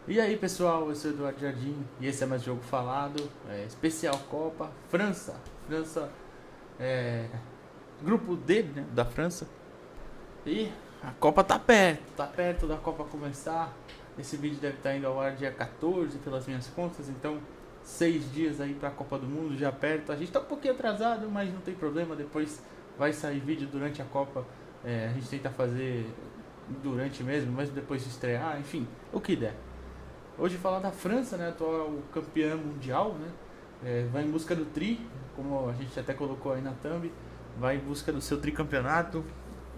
E aí pessoal, eu sou o Eduardo Jardim e esse é mais Jogo Falado, especial Copa, França, França, é, grupo D, né, da França. E a Copa tá perto da Copa começar. Esse vídeo deve estar indo ao ar dia 14 pelas minhas contas, então 6 dias aí pra Copa do Mundo, já perto. A gente tá um pouquinho atrasado, mas não tem problema, depois vai sair vídeo durante a Copa. A gente tenta fazer durante mesmo depois de estrear, enfim, o que der. Hoje falar da França, né, atual campeã mundial, né, vai em busca do tri, como a gente até colocou aí na thumb, vai em busca do seu tricampeonato.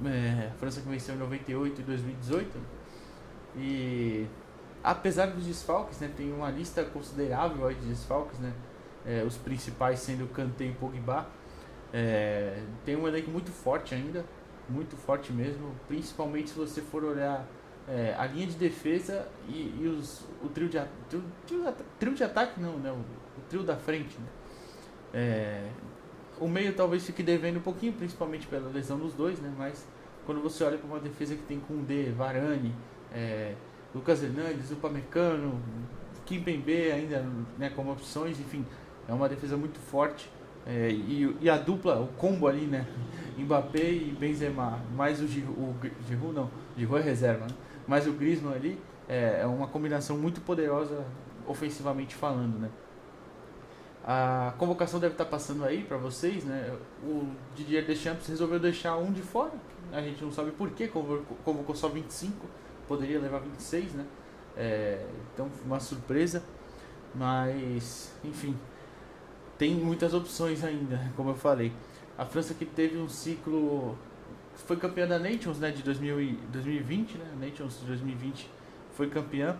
A França que venceu em 98 e 2018. E apesar dos desfalques, né, tem uma lista considerável aí de desfalques, né, os principais sendo Kanté e Pogba. Tem um elenco muito forte ainda, muito forte mesmo, principalmente se você for olhar a linha de defesa o trio de ataque não, né? O trio da frente. Né? O meio talvez fique devendo um pouquinho, principalmente pela lesão dos dois, né? Mas quando você olha para uma defesa que tem Koundé, Varane, é, Lucas Hernandes, Upamecano, Kimpembe ainda, né, como opções, enfim, é uma defesa muito forte. E a dupla, o combo ali, né? Mbappé e Benzema, mais Giroud não, Giroud é reserva, né? Mais o Griezmann ali, é uma combinação muito poderosa ofensivamente falando, né? A convocação deve estar passando aí para vocês, né? O Didier Deschamps resolveu deixar um de fora. A gente não sabe por que convocou só 25, poderia levar 26, né? Então, uma surpresa, mas enfim, tem muitas opções ainda, como eu falei. A França que teve um ciclo, foi campeã da Nations, né, de 2020, né? Nations de 2020 foi campeã.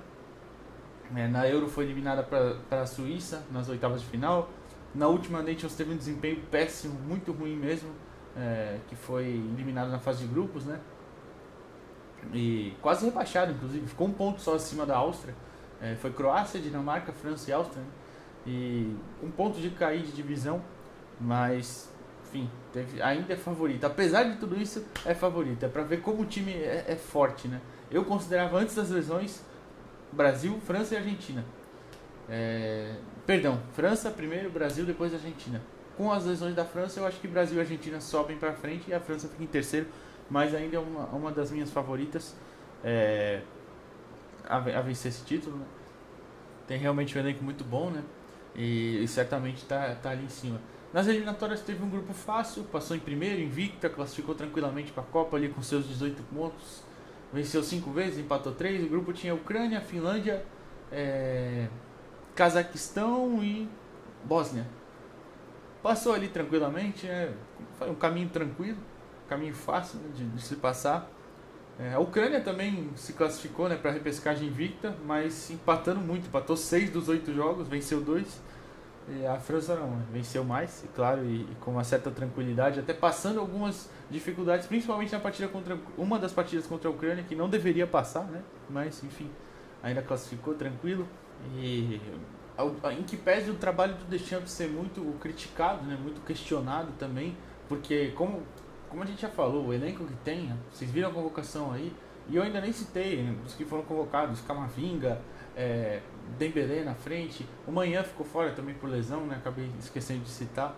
Na Euro foi eliminada para a Suíça nas oitavas de final. Na última Nations teve um desempenho péssimo, muito ruim mesmo, que foi eliminado na fase de grupos, né? E quase rebaixado, inclusive, ficou um ponto só acima da Áustria. Foi Croácia, Dinamarca, França e Áustria, né? E um ponto de cair de divisão, mas enfim, ainda é favorita. Apesar de tudo isso, é favorita. É para ver como o time é forte, né? Eu considerava antes das lesões Brasil, França e Argentina. Perdão, França primeiro, Brasil, depois Argentina. Com as lesões da França, eu acho que Brasil e Argentina sobem para frente e a França fica em terceiro, mas ainda é uma das minhas favoritas é, a vencer esse título. Né? Tem realmente um elenco muito bom, né? E certamente tá ali em cima. Nas eliminatórias teve um grupo fácil, passou em primeiro, invicta, classificou tranquilamente para a Copa ali com seus 18 pontos. Venceu 5 vezes, empatou 3. O grupo tinha Ucrânia, Finlândia, é, Cazaquistão e Bósnia. Passou ali tranquilamente, né? Foi um caminho tranquilo, um caminho fácil, né, de se passar. A Ucrânia também se classificou, né, para a repescagem invicta, mas empatando muito, empatou 6 dos 8 jogos, venceu 2. E a França não, né, venceu mais, claro, e com uma certa tranquilidade, até passando algumas dificuldades, principalmente na partida contra uma das partidas contra a Ucrânia, que não deveria passar, né? Mas enfim, ainda classificou tranquilo. E em que pese o trabalho do Deschamps ser muito criticado, né, muito questionado também, porque como a gente já falou, o elenco que tem, vocês viram a convocação aí, e eu ainda nem citei os que foram convocados, Camavinga, Dembélé na frente, o Manhã ficou fora também por lesão, né, acabei esquecendo de citar.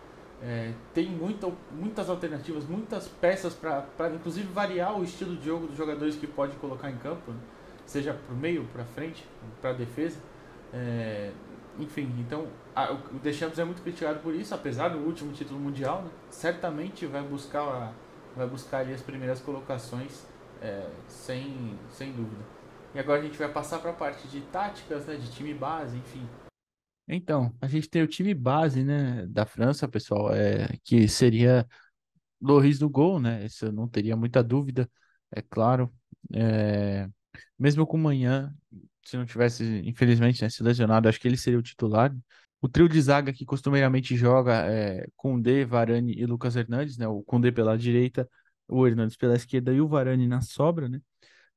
Tem muitas alternativas, muitas peças para inclusive variar o estilo de jogo dos jogadores que pode colocar em campo, né? Seja para o meio, para frente, para a defesa. É, Enfim, então o Deschamps é muito criticado por isso, apesar do último título mundial, né? Certamente vai buscar ali as primeiras colocações, sem dúvida. E agora a gente vai passar para a parte de táticas, né, de time base, enfim. Então, a gente tem o time base, né, da França, pessoal, que seria Loris no gol, né? Isso eu não teria muita dúvida, é claro. É, Mesmo com o Manhã, se não tivesse, infelizmente, né, se lesionado, acho que ele seria o titular. O trio de zaga que costumeiramente joga Koundé, Varane e Lucas Hernandes, né? O Koundé pela direita, o Hernandes pela esquerda e o Varane na sobra, né?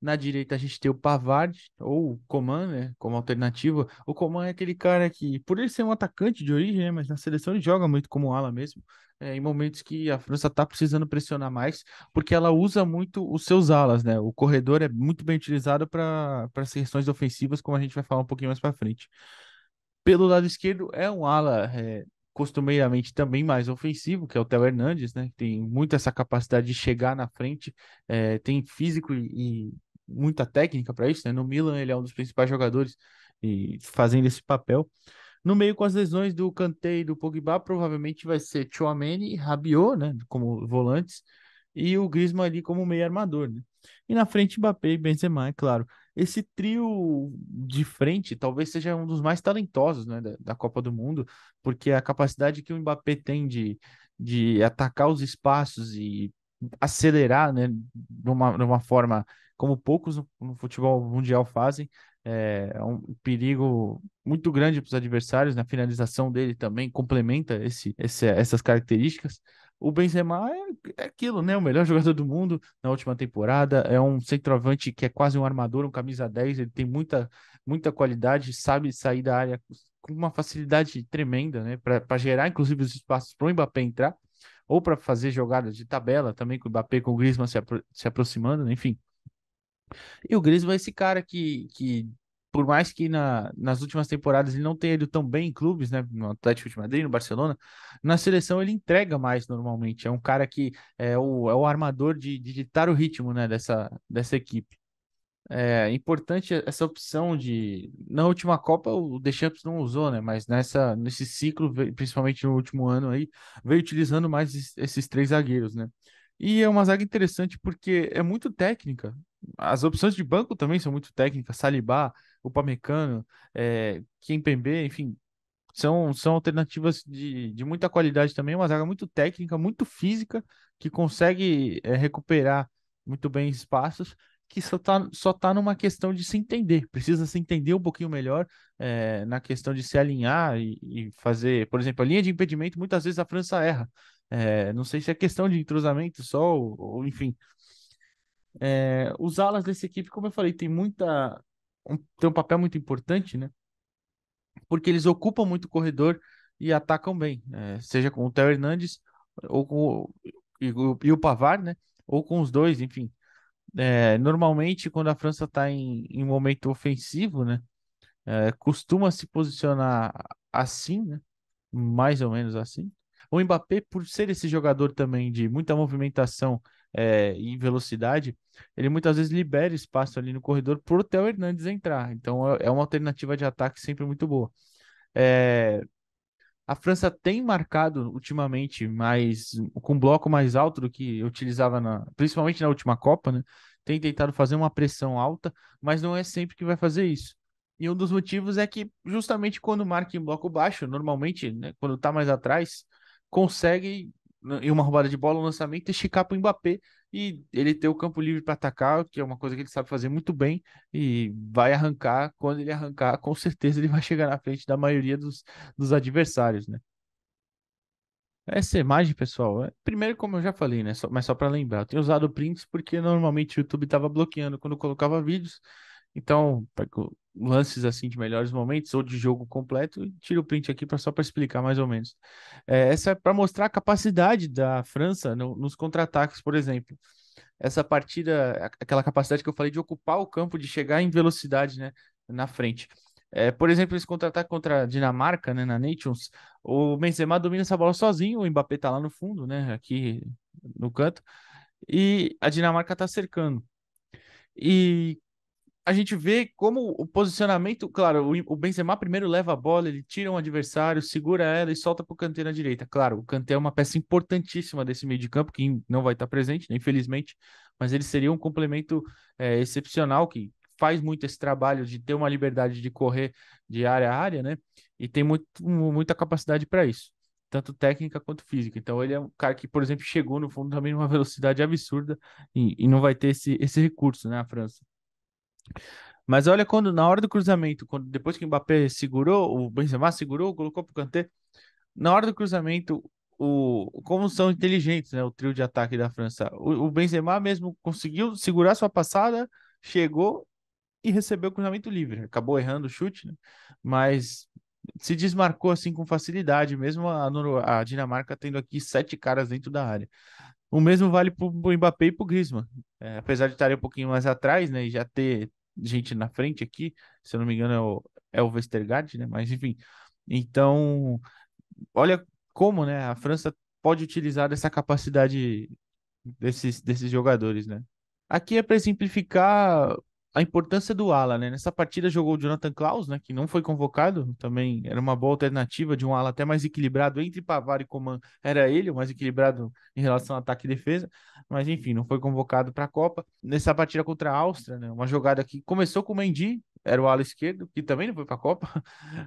Na direita a gente tem o Pavard ou o Coman, né, como alternativa. O Coman é aquele cara que, por ele ser um atacante de origem, né, mas na seleção ele joga muito como ala mesmo. em momentos que a França está precisando pressionar mais, porque ela usa muito os seus alas, né? O corredor é muito bem utilizado para as questões ofensivas, como a gente vai falar um pouquinho mais para frente. Pelo lado esquerdo é um ala costumeiramente também mais ofensivo, que é o Theo Hernandes, né? Tem muito essa capacidade de chegar na frente, tem físico e muita técnica para isso, né? No Milan ele é um dos principais jogadores e fazendo esse papel. No meio com as lesões do Kanté e do Pogba, provavelmente vai ser Tchouaméni e Rabiot, né, como volantes, e o Griezmann ali como meio armador, né? E na frente Mbappé e Benzema, é claro. Esse trio de frente talvez seja um dos mais talentosos, né, da Copa do Mundo, porque a capacidade que o Mbappé tem de atacar os espaços e acelerar, né, de uma forma como poucos no futebol mundial fazem, é um perigo muito grande para os adversários, na finalização dele também complementa essas características. O Benzema é aquilo, né? O melhor jogador do mundo na última temporada, é um centroavante que é quase um armador, um camisa 10. Ele tem muita qualidade, sabe sair da área com uma facilidade tremenda, né? Para gerar, inclusive, os espaços para o Mbappé entrar, ou para fazer jogadas de tabela também, com o Mbappé com o Griezmann se aproximando, né? Enfim. E o Griezmann é esse cara que por mais que nas últimas temporadas ele não tenha ido tão bem em clubes, né, no Atlético de Madrid, no Barcelona, na seleção ele entrega mais normalmente. É um cara que é o armador de ditar o ritmo, né, dessa equipe. É importante essa opção de. Na última Copa o Deschamps não usou, né? Mas nesse ciclo, principalmente no último ano aí, veio utilizando mais esses três zagueiros, né? E é uma zaga interessante porque é muito técnica. As opções de banco também são muito técnicas. Saliba, Upamecano, Kimpembe, enfim, são alternativas de muita qualidade também. Uma zaga muito técnica, muito física, que consegue recuperar muito bem espaços, que só tá numa questão de se entender. Precisa se entender um pouquinho melhor na questão de se alinhar e fazer, por exemplo, a linha de impedimento, muitas vezes a França erra. Não sei se é questão de entrosamento só, ou enfim. Os alas dessa equipe, como eu falei, tem um papel muito importante, né? Porque eles ocupam muito o corredor e atacam bem, seja com o Theo Hernandes ou e o Pavard, né? Ou com os dois, enfim. Normalmente, quando a França está em momento ofensivo, né? Costuma se posicionar assim, né? Mais ou menos assim. O Mbappé, por ser esse jogador também de muita movimentação e velocidade, ele muitas vezes libera espaço ali no corredor para o Theo Hernandes entrar. Então é uma alternativa de ataque sempre muito boa. É, a França tem marcado ultimamente mais com um bloco mais alto do que utilizava principalmente na última Copa, né? Tem tentado fazer uma pressão alta, mas não é sempre que vai fazer isso. E um dos motivos é que justamente quando marca em bloco baixo, normalmente, né, quando tá mais atrás, consegue em uma roubada de bola, um lançamento, esticar para o Mbappé e ele ter o campo livre para atacar, que é uma coisa que ele sabe fazer muito bem e vai arrancar. Quando ele arrancar, com certeza ele vai chegar na frente da maioria dos adversários, né? Essa imagem, pessoal, primeiro, como eu já falei, né? Mas só para lembrar, eu tenho usado prints porque normalmente o YouTube estava bloqueando quando eu colocava vídeos. Então, lances assim de melhores momentos ou de jogo completo, tiro o print aqui só para explicar mais ou menos. Essa é para mostrar a capacidade da França nos contra-ataques, por exemplo. Essa partida, aquela capacidade que eu falei de ocupar o campo, de chegar em velocidade, né, na frente. Por exemplo, esse contra-ataque contra a Dinamarca, né, na Nations, o Benzema domina essa bola sozinho, o Mbappé tá lá no fundo, né, aqui no canto, e a Dinamarca tá cercando. E a gente vê como o posicionamento, claro, o Benzema primeiro leva a bola, ele tira um adversário, segura ela e solta para o Kanté na direita. Claro, o Kanté é uma peça importantíssima desse meio de campo, que não vai estar presente, né, infelizmente, mas ele seria um complemento excepcional, que faz muito esse trabalho de ter uma liberdade de correr de área a área, né? E tem muita capacidade para isso, tanto técnica quanto física. Então ele é um cara que, por exemplo, chegou no fundo também numa velocidade absurda e não vai ter esse recurso, né, a França. Mas olha quando na hora do cruzamento, depois que o Mbappé segurou, o Benzema segurou, colocou pro Kanté, na hora do cruzamento, como são inteligentes, né, o trio de ataque da França. O Benzema mesmo conseguiu segurar sua passada, chegou e recebeu o cruzamento livre. Acabou errando o chute, né? Mas se desmarcou assim com facilidade, mesmo a Dinamarca tendo aqui 7 caras dentro da área. O mesmo vale para o Mbappé e para o Griezmann. Apesar de estarem um pouquinho mais atrás, né, e já ter gente na frente aqui, se eu não me engano é o Vestergaard, né, mas enfim. Então, olha como, né, a França pode utilizar dessa capacidade desses jogadores, né? Aqui é para exemplificar a importância do ala, né? Nessa partida jogou o Jonathan Klaus, né? Que não foi convocado, também era uma boa alternativa de um ala até mais equilibrado entre Pavard e Coman. Era ele o mais equilibrado em relação ao ataque e defesa, mas enfim, não foi convocado para a Copa. Nessa partida contra a Áustria, né? Uma jogada que começou com o Mendy, era o ala esquerdo, que também não foi para a Copa,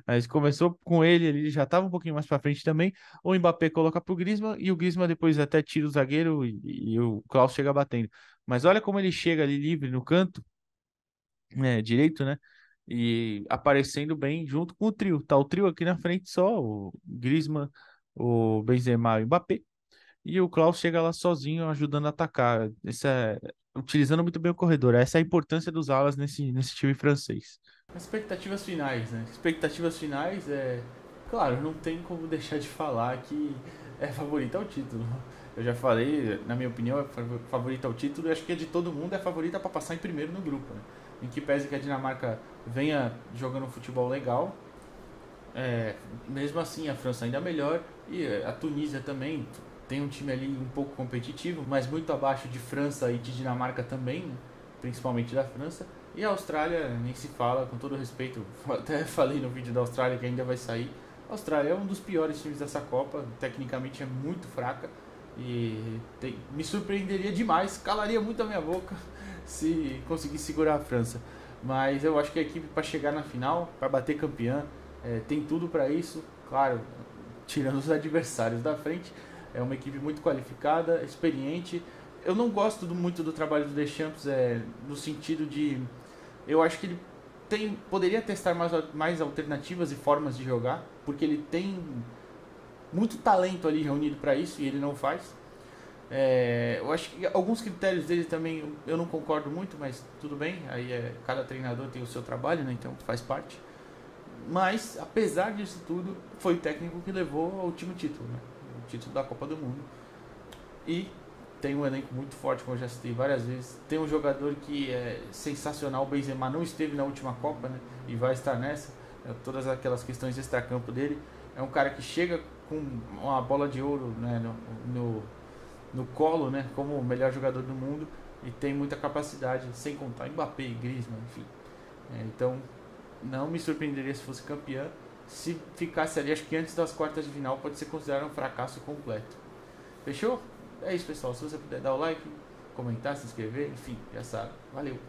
mas começou com ele já estava um pouquinho mais para frente também. O Mbappé coloca para o Griezmann e o Griezmann depois até tira o zagueiro e o Klaus chega batendo. Mas olha como ele chega ali livre no canto, né, direito, né? E aparecendo bem junto com o trio. Tá o trio aqui na frente só, o Griezmann, o Benzema e o Mbappé. E o Klaus chega lá sozinho ajudando a atacar. Utilizando muito bem o corredor. Essa é a importância dos alas nesse time francês. Expectativas finais, né? Expectativas finais claro, não tem como deixar de falar que é favorita ao título. Eu já falei, na minha opinião, é favorita ao título e acho que é de todo mundo é favorita para passar em primeiro no grupo, né? Em que pese que a Dinamarca venha jogando um futebol legal, mesmo assim a França ainda é melhor e a Tunísia também tem um time ali um pouco competitivo, mas muito abaixo de França e de Dinamarca também, né? Principalmente da França. E a Austrália nem se fala, com todo respeito, até falei no vídeo da Austrália que ainda vai sair. A Austrália é um dos piores times dessa Copa, tecnicamente é muito fraca e me surpreenderia demais, calaria muito a minha boca se conseguisse segurar a França. Mas eu acho que a equipe para chegar na final, para bater campeã, tem tudo para isso. Claro, tirando os adversários da frente, é uma equipe muito qualificada, experiente. Eu não gosto muito do trabalho do Deschamps, no sentido de eu acho que ele poderia testar mais alternativas e formas de jogar, porque ele tem muito talento ali reunido para isso e ele não faz. Eu acho que alguns critérios dele também eu não concordo muito, mas tudo bem, aí cada treinador tem o seu trabalho, né, então faz parte. Mas, apesar disso tudo, foi o técnico que levou ao último título, né, o título da Copa do Mundo. E tem um elenco muito forte, como eu já citei várias vezes. Tem um jogador que é sensacional, o Benzema não esteve na última Copa, né, e vai estar nessa. Todas aquelas questões extra-campo dele. É um cara que chega com uma bola de ouro, né, no colo, né, como o melhor jogador do mundo e tem muita capacidade, sem contar Mbappé, Griezmann, enfim. Então, não me surpreenderia se fosse campeã. Se ficasse ali, acho que antes das quartas de final, pode ser considerado um fracasso completo. Fechou? É isso, pessoal. Se você puder dar o like, comentar, se inscrever, enfim, já sabe. Valeu!